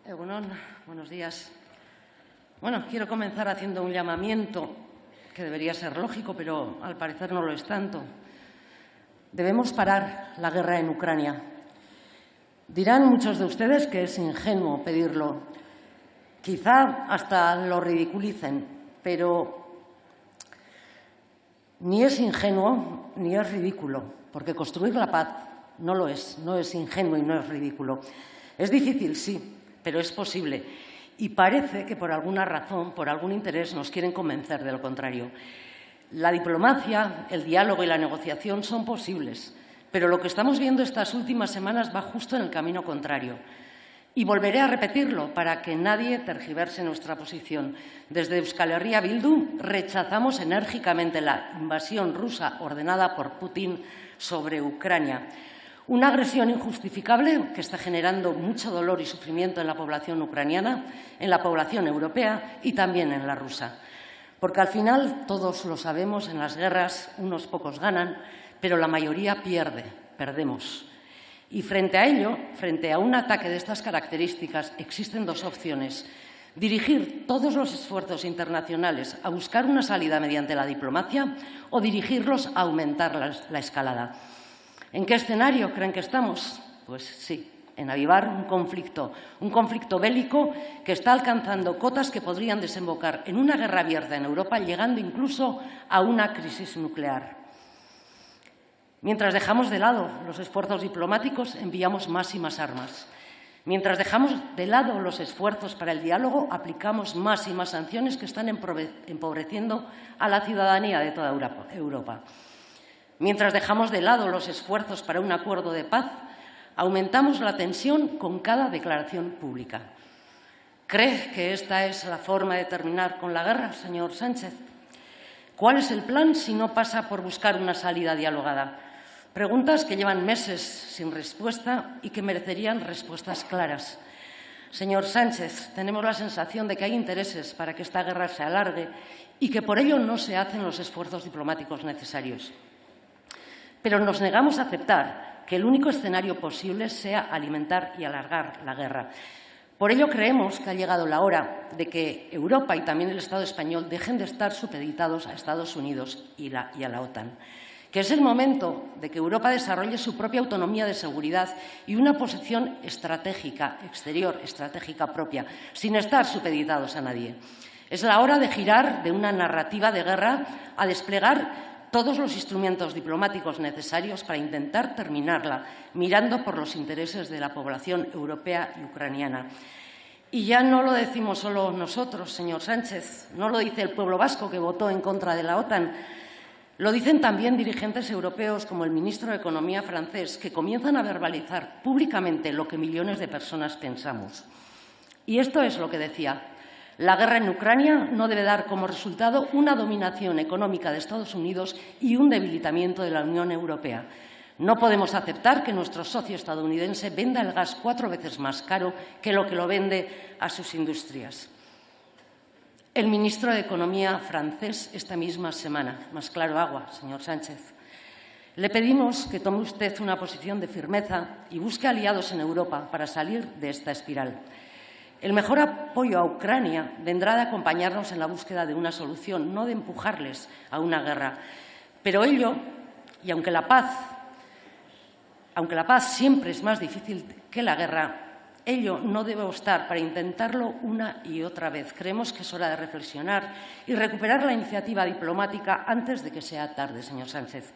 Egunon, buenos días. Bueno, quiero comenzar haciendo un llamamiento que debería ser lógico, pero al parecer no lo es tanto. Debemos parar la guerra en Ucrania. Dirán muchos de ustedes que es ingenuo pedirlo. Quizá hasta lo ridiculicen, pero ni es ingenuo ni es ridículo, porque construir la paz no lo es, no es ingenuo y no es ridículo. Es difícil, sí, pero es posible. Y parece que por alguna razón, por algún interés, nos quieren convencer de lo contrario. La diplomacia, el diálogo y la negociación son posibles, pero lo que estamos viendo estas últimas semanas va justo en el camino contrario. Y volveré a repetirlo para que nadie tergiverse nuestra posición. Desde Euskal Herria Bildu rechazamos enérgicamente la invasión rusa ordenada por Putin sobre Ucrania. Una agresión injustificable que está generando mucho dolor y sufrimiento en la población ucraniana, en la población europea y también en la rusa. Porque al final, todos lo sabemos, en las guerras unos pocos ganan, pero la mayoría pierde, perdemos. Y frente a ello, frente a un ataque de estas características, existen dos opciones. Dirigir todos los esfuerzos internacionales a buscar una salida mediante la diplomacia o dirigirlos a aumentar la escalada. ¿En qué escenario creen que estamos? Pues sí, en avivar un conflicto bélico que está alcanzando cotas que podrían desembocar en una guerra abierta en Europa, llegando incluso a una crisis nuclear. Mientras dejamos de lado los esfuerzos diplomáticos, enviamos más y más armas. Mientras dejamos de lado los esfuerzos para el diálogo, aplicamos más y más sanciones que están empobreciendo a la ciudadanía de toda Europa. Mientras dejamos de lado los esfuerzos para un acuerdo de paz, aumentamos la tensión con cada declaración pública. ¿Cree que esta es la forma de terminar con la guerra, señor Sánchez? ¿Cuál es el plan si no pasa por buscar una salida dialogada? Preguntas que llevan meses sin respuesta y que merecerían respuestas claras. Señor Sánchez, tenemos la sensación de que hay intereses para que esta guerra se alargue y que por ello no se hacen los esfuerzos diplomáticos necesarios. Pero nos negamos a aceptar que el único escenario posible sea alimentar y alargar la guerra. Por ello creemos que ha llegado la hora de que Europa y también el Estado español dejen de estar supeditados a Estados Unidos y a la OTAN. Que es el momento de que Europa desarrolle su propia autonomía de seguridad y una posición estratégica, exterior, estratégica propia, sin estar supeditados a nadie. Es la hora de girar de una narrativa de guerra a desplegar todos los instrumentos diplomáticos necesarios para intentar terminarla, mirando por los intereses de la población europea y ucraniana. Y ya no lo decimos solo nosotros, señor Sánchez, no lo dice el pueblo vasco que votó en contra de la OTAN, lo dicen también dirigentes europeos como el ministro de Economía francés, que comienzan a verbalizar públicamente lo que millones de personas pensamos. Y esto es lo que decía: la guerra en Ucrania no debe dar como resultado una dominación económica de Estados Unidos y un debilitamiento de la Unión Europea. No podemos aceptar que nuestro socio estadounidense venda el gas 4 veces más caro que lo vende a sus industrias. El ministro de Economía francés esta misma semana, más claro agua, señor Sánchez. Le pedimos que tome usted una posición de firmeza y busque aliados en Europa para salir de esta espiral. El mejor apoyo a Ucrania vendrá de acompañarnos en la búsqueda de una solución, no de empujarles a una guerra. Pero ello, y aunque la paz siempre es más difícil que la guerra, ello no debe obstar para intentarlo una y otra vez. Creemos que es hora de reflexionar y recuperar la iniciativa diplomática antes de que sea tarde, señor Sánchez.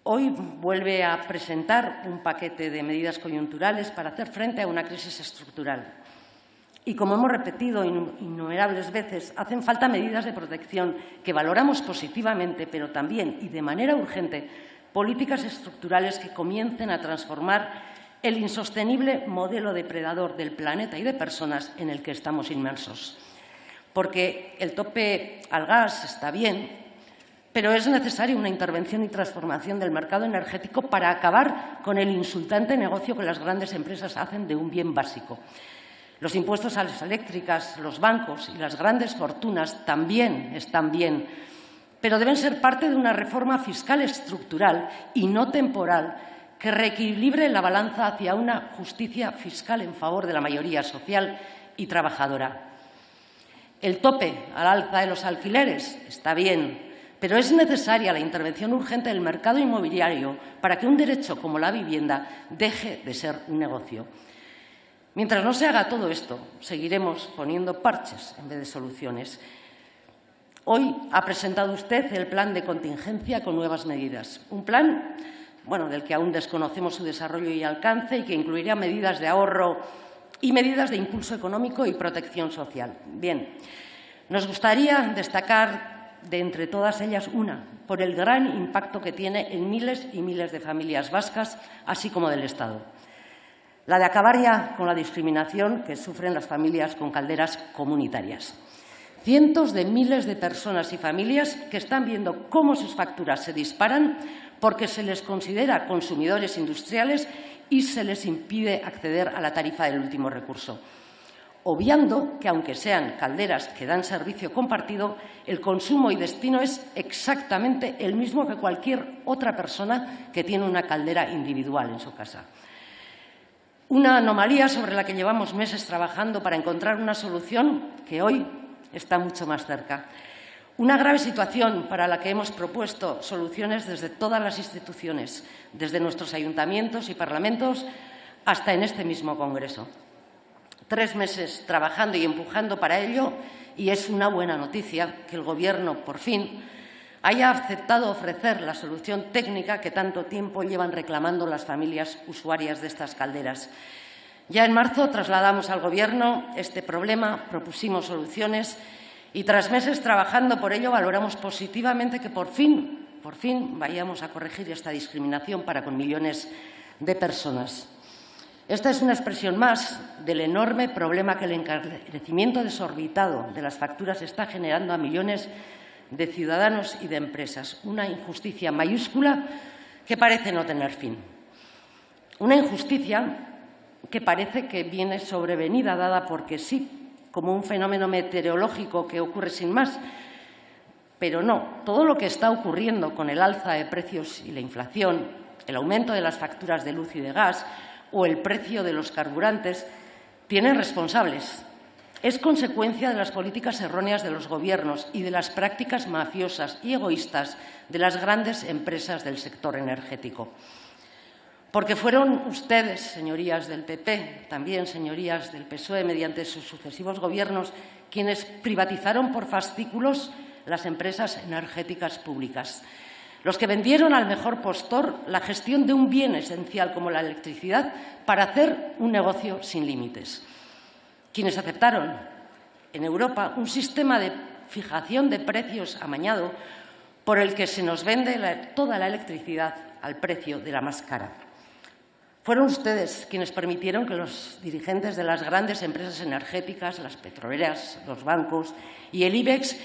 Hoy vuelve a presentar un paquete de medidas coyunturales para hacer frente a una crisis estructural. Y como hemos repetido innumerables veces, hacen falta medidas de protección que valoramos positivamente, pero también y de manera urgente políticas estructurales que comiencen a transformar el insostenible modelo depredador del planeta y de personas en el que estamos inmersos. Porque el tope al gas está bien, pero es necesaria una intervención y transformación del mercado energético para acabar con el insultante negocio que las grandes empresas hacen de un bien básico. Los impuestos a las eléctricas, los bancos y las grandes fortunas también están bien, pero deben ser parte de una reforma fiscal estructural y no temporal que reequilibre la balanza hacia una justicia fiscal en favor de la mayoría social y trabajadora. El tope al alza de los alquileres está bien, pero es necesaria la intervención urgente del mercado inmobiliario para que un derecho como la vivienda deje de ser un negocio. Mientras no se haga todo esto, seguiremos poniendo parches en vez de soluciones. Hoy ha presentado usted el plan de contingencia con nuevas medidas. Un plan, del que aún desconocemos su desarrollo y alcance y que incluirá medidas de ahorro y medidas de impulso económico y protección social. Bien, nos gustaría destacar de entre todas ellas una, por el gran impacto que tiene en miles y miles de familias vascas, así como del Estado. La de acabar ya con la discriminación que sufren las familias con calderas comunitarias. Cientos de miles de personas y familias que están viendo cómo sus facturas se disparan porque se les considera consumidores industriales y se les impide acceder a la tarifa del último recurso, obviando que, aunque sean calderas que dan servicio compartido, el consumo y destino es exactamente el mismo que cualquier otra persona que tiene una caldera individual en su casa. Una anomalía sobre la que llevamos meses trabajando para encontrar una solución que hoy está mucho más cerca. Una grave situación para la que hemos propuesto soluciones desde todas las instituciones, desde nuestros ayuntamientos y parlamentos hasta en este mismo Congreso. 3 meses trabajando y empujando para ello, y es una buena noticia que el Gobierno, por fin, haya aceptado ofrecer la solución técnica que tanto tiempo llevan reclamando las familias usuarias de estas calderas. Ya en marzo trasladamos al Gobierno este problema, propusimos soluciones y, tras meses trabajando por ello, valoramos positivamente que por fin vayamos a corregir esta discriminación para con millones de personas. Esta es una expresión más del enorme problema que el encarecimiento desorbitado de las facturas está generando a millones de ciudadanos y de empresas. Una injusticia mayúscula que parece no tener fin. Una injusticia que parece que viene sobrevenida, dada porque sí, como un fenómeno meteorológico que ocurre sin más. Pero no, todo lo que está ocurriendo con el alza de precios y la inflación, el aumento de las facturas de luz y de gas o el precio de los carburantes, tiene responsables. Es consecuencia de las políticas erróneas de los gobiernos y de las prácticas mafiosas y egoístas de las grandes empresas del sector energético. Porque fueron ustedes, señorías del PP, también señorías del PSOE, mediante sus sucesivos gobiernos, quienes privatizaron por fascículos las empresas energéticas públicas, los que vendieron al mejor postor la gestión de un bien esencial como la electricidad para hacer un negocio sin límites, quienes aceptaron en Europa un sistema de fijación de precios amañado por el que se nos vende toda la electricidad al precio de la más cara. Fueron ustedes quienes permitieron que los dirigentes de las grandes empresas energéticas, las petroleras, los bancos y el IBEX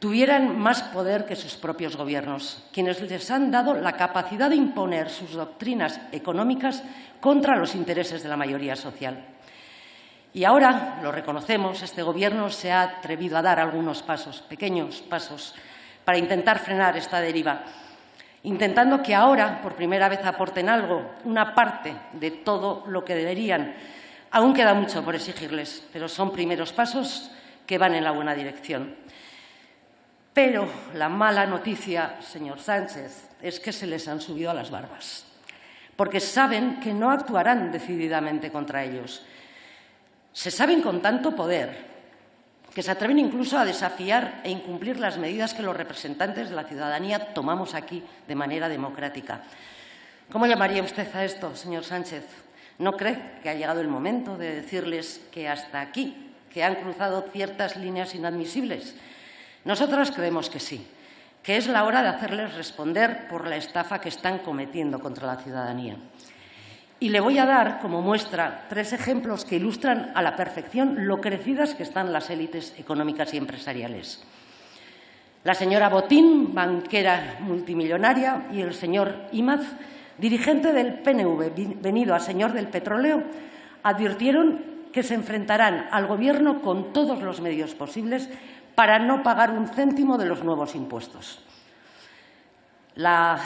tuvieran más poder que sus propios gobiernos, quienes les han dado la capacidad de imponer sus doctrinas económicas contra los intereses de la mayoría social. Y ahora, lo reconocemos, este Gobierno se ha atrevido a dar algunos pasos, pequeños pasos, para intentar frenar esta deriva, intentando que ahora, por primera vez, aporten algo, una parte de todo lo que deberían. Aún queda mucho por exigirles, pero son primeros pasos que van en la buena dirección. Pero la mala noticia, señor Sánchez, es que se les han subido a las barbas, porque saben que no actuarán decididamente contra ellos. Se saben con tanto poder que se atreven incluso a desafiar e incumplir las medidas que los representantes de la ciudadanía tomamos aquí de manera democrática. ¿Cómo llamaría usted a esto, señor Sánchez? ¿No cree que ha llegado el momento de decirles que hasta aquí, que han cruzado ciertas líneas inadmisibles? Nosotras creemos que sí, que es la hora de hacerles responder por la estafa que están cometiendo contra la ciudadanía. Y le voy a dar como muestra 3 ejemplos que ilustran a la perfección lo crecidas que están las élites económicas y empresariales. La señora Botín, banquera multimillonaria, y el señor Imaz, dirigente del PNV, venido a señor del petróleo, advirtieron que se enfrentarán al Gobierno con todos los medios posibles para no pagar un céntimo de los nuevos impuestos. La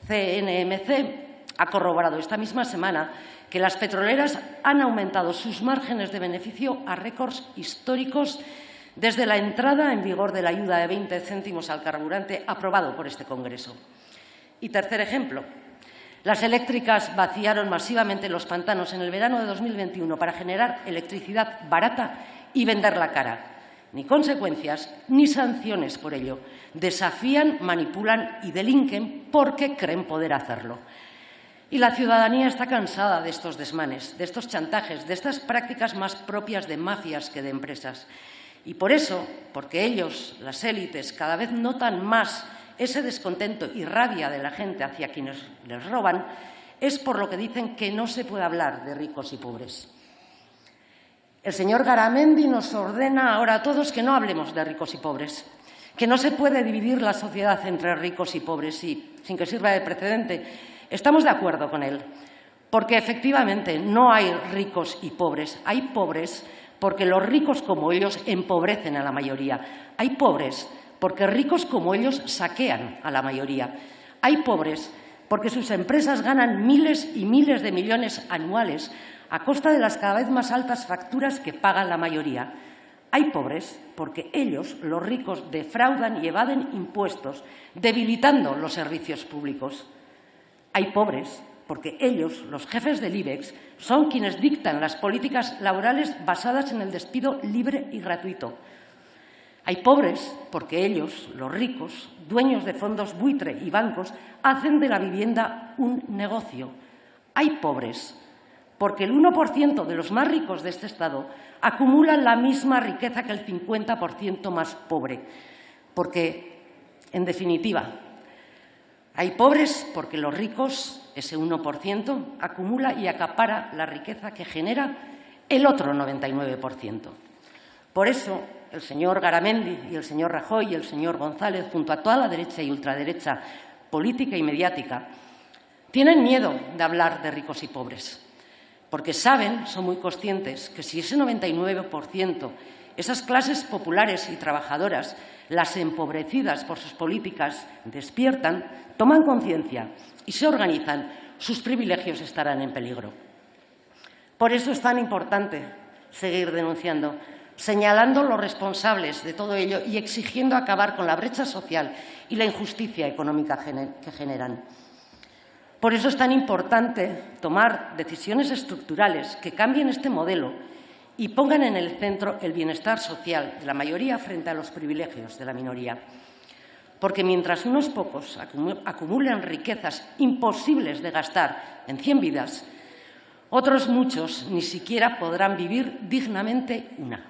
CNMC ha corroborado esta misma semana que las petroleras han aumentado sus márgenes de beneficio a récords históricos desde la entrada en vigor de la ayuda de 20 céntimos al carburante aprobado por este Congreso. Y tercer ejemplo, las eléctricas vaciaron masivamente los pantanos en el verano de 2021 para generar electricidad barata y venderla cara. Ni consecuencias ni sanciones por ello. Desafían, manipulan y delinquen porque creen poder hacerlo. Y la ciudadanía está cansada de estos desmanes, de estos chantajes, de estas prácticas más propias de mafias que de empresas. Y por eso, porque ellos, las élites, cada vez notan más ese descontento y rabia de la gente hacia quienes les roban, es por lo que dicen que no se puede hablar de ricos y pobres. El señor Garamendi nos ordena ahora a todos que no hablemos de ricos y pobres, que no se puede dividir la sociedad entre ricos y pobres y, sin que sirva de precedente, estamos de acuerdo con él, porque efectivamente no hay ricos y pobres, hay pobres porque los ricos como ellos empobrecen a la mayoría, hay pobres porque ricos como ellos saquean a la mayoría, hay pobres porque sus empresas ganan miles y miles de millones anuales a costa de las cada vez más altas facturas que pagan la mayoría. Hay pobres porque ellos, los ricos, defraudan y evaden impuestos, debilitando los servicios públicos. Hay pobres porque ellos, los jefes del IBEX, son quienes dictan las políticas laborales basadas en el despido libre y gratuito. Hay pobres porque ellos, los ricos, dueños de fondos buitre y bancos, hacen de la vivienda un negocio. Hay pobres porque el 1% de los más ricos de este Estado acumulan la misma riqueza que el 50% más pobre. Porque, en definitiva, hay pobres porque los ricos, ese 1%, acumula y acapara la riqueza que genera el otro 99%. Por eso, el señor Garamendi y el señor Rajoy y el señor González, junto a toda la derecha y ultraderecha política y mediática, tienen miedo de hablar de ricos y pobres, porque saben, son muy conscientes, que si ese 99%, esas clases populares y trabajadoras, las empobrecidas por sus políticas, despiertan, toman conciencia y se organizan, sus privilegios estarán en peligro. Por eso es tan importante seguir denunciando, señalando los responsables de todo ello y exigiendo acabar con la brecha social y la injusticia económica que generan. Por eso es tan importante tomar decisiones estructurales que cambien este modelo y pongan en el centro el bienestar social de la mayoría frente a los privilegios de la minoría. Porque mientras unos pocos acumulan riquezas imposibles de gastar en 100 vidas, otros muchos ni siquiera podrán vivir dignamente una.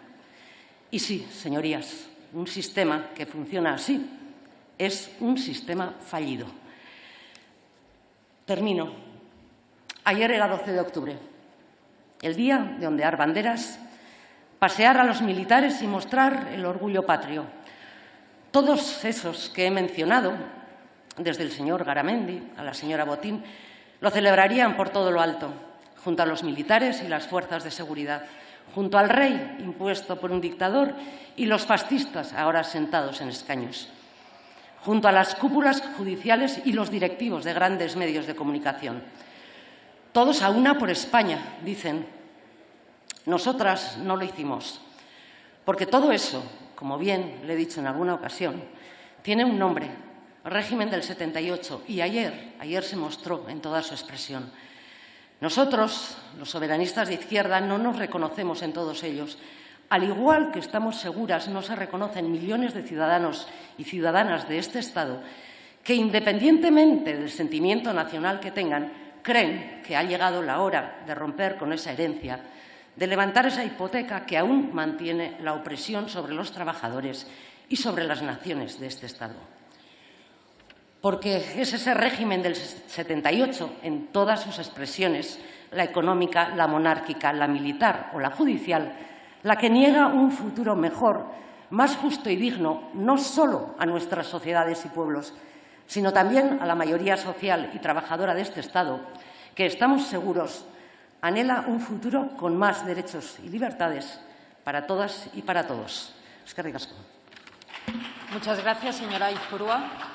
Y sí, señorías, un sistema que funciona así es un sistema fallido. Termino. Ayer era 12 de octubre, el día de ondear banderas, pasear a los militares y mostrar el orgullo patrio. Todos esos que he mencionado, desde el señor Garamendi a la señora Botín, lo celebrarían por todo lo alto, junto a los militares y las fuerzas de seguridad, junto al rey impuesto por un dictador y los fascistas ahora sentados en escaños, junto a las cúpulas judiciales y los directivos de grandes medios de comunicación. Todos a una por España, dicen. Nosotras no lo hicimos, porque todo eso, como bien le he dicho en alguna ocasión, tiene un nombre, régimen del 78, y ayer se mostró en toda su expresión. Nosotros, los soberanistas de izquierda, no nos reconocemos en todos ellos. Al igual que estamos seguras, no se reconocen millones de ciudadanos y ciudadanas de este Estado que, independientemente del sentimiento nacional que tengan, creen que ha llegado la hora de romper con esa herencia, de levantar esa hipoteca que aún mantiene la opresión sobre los trabajadores y sobre las naciones de este Estado. Porque es ese régimen del 78, en todas sus expresiones, la económica, la monárquica, la militar o la judicial, la que niega un futuro mejor, más justo y digno, no solo a nuestras sociedades y pueblos, sino también a la mayoría social y trabajadora de este Estado, que estamos seguros anhela un futuro con más derechos y libertades para todas y para todos. Eskerrik asko. Muchas gracias, señora Aizpurúa.